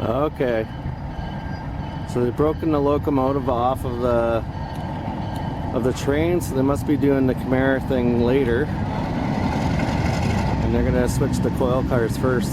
Okay, so they've broken the locomotive off of the train, so they must be doing the Khmer thing later, and they're gonna switch the coil cars first.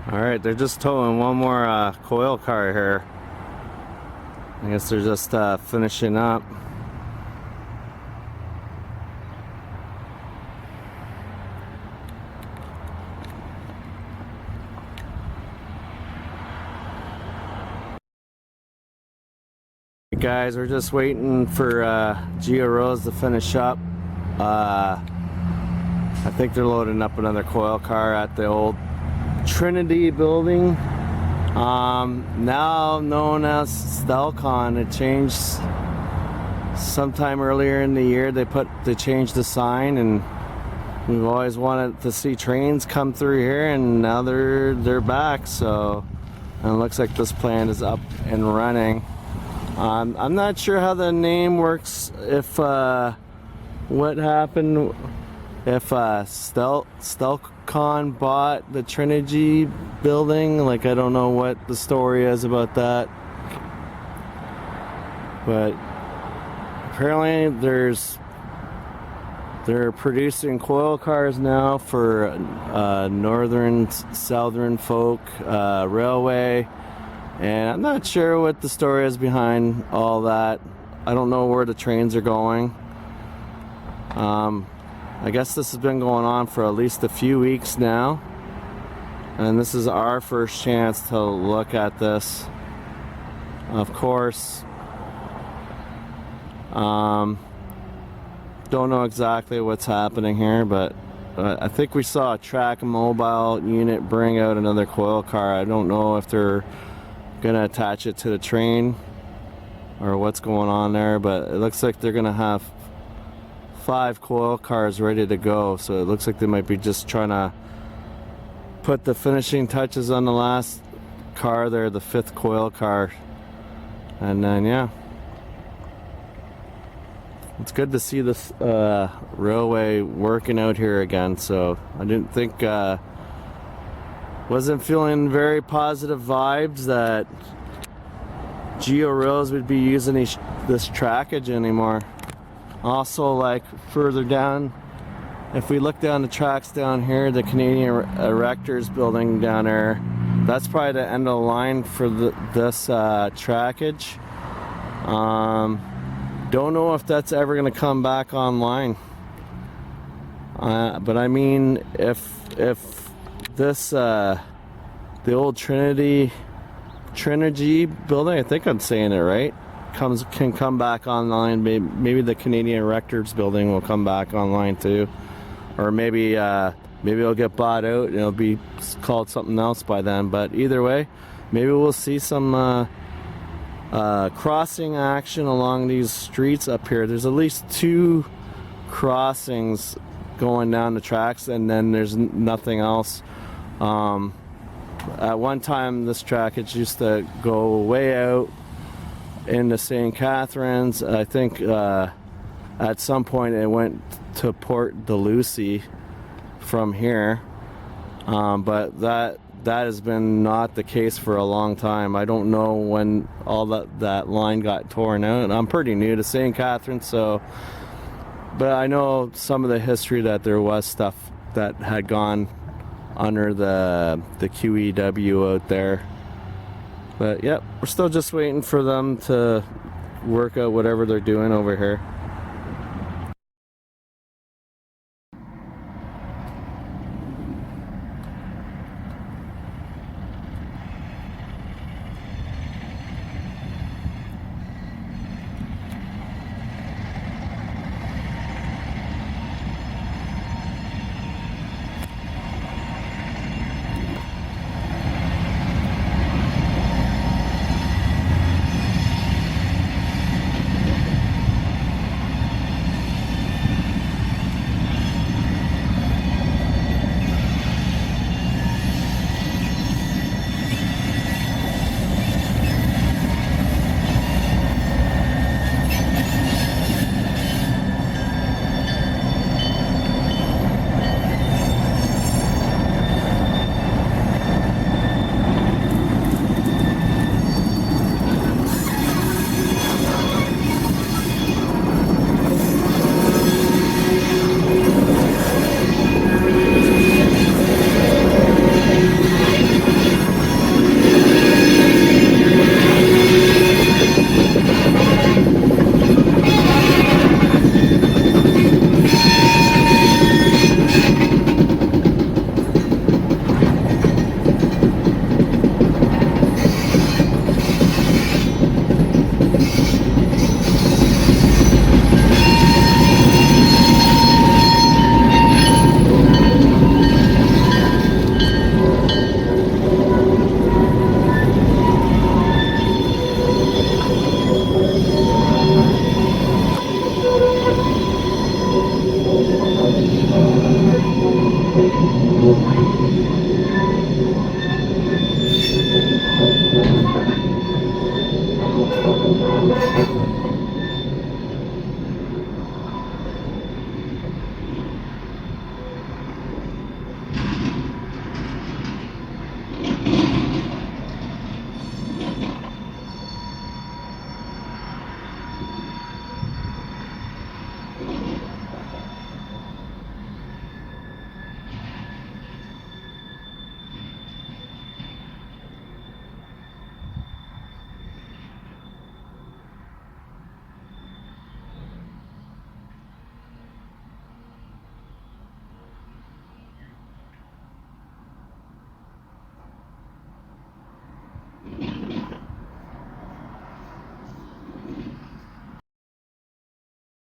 Alright, they're just towing one more coil car here. I guess they're just finishing up. Guys, we're just waiting for Gio Railways to finish up. I think they're loading up another coil car at the Old Trengery building, now known as Steelcon. It changed sometime earlier in the year. They changed the sign, and we've always wanted to see trains come through here, and now they're back. So, and it looks like this plant is up and running. I'm not sure how the name works, if what happened if Steelcon bought the Trenergy building. Like, I don't know what the story is about that, but apparently they're producing coil cars now for Northern Southern Railway. And I'm not sure what the story is behind all that. I don't know where the trains are going. I guess this has been going on for at least a few weeks now. And this is our first chance to look at this. Of course, don't know exactly what's happening here, but I think we saw a track mobile unit bring out another coil car. I don't know if they're gonna attach it to the train or what's going on there, but it looks like they're gonna have 5 coil cars ready to go. So it looks like they might be just trying to put the finishing touches on the last car there, the 5th coil car. And then, yeah, it's good to see this railway working out here again. So I didn't think wasn't feeling very positive vibes that Gio Railways would be using this trackage anymore. Also, like further down, if we look down the tracks down here, the Canadian Erectors building down there, that's probably the end of the line for this trackage. Don't know if that's ever going to come back online. But I mean, if this the Old Trenegy building, I think I'm saying it right, can come back online, maybe the Canadian Erectors building will come back online too, or maybe it'll get bought out and it'll be called something else by then. But either way, maybe we'll see some crossing action along these streets up here. There's at least 2 crossings going down the tracks, and then there's nothing else. At one time, this trackage used to go way out into St. Catharines. I think at some point it went to Port Dalhousie from here, but that has been not the case for a long time. I don't know when all that line got torn out. I'm pretty new to St. Catharines, so, but I know some of the history, that there was stuff that had gone under the QEW out there. But yep, we're still just waiting for them to work out whatever they're doing over here.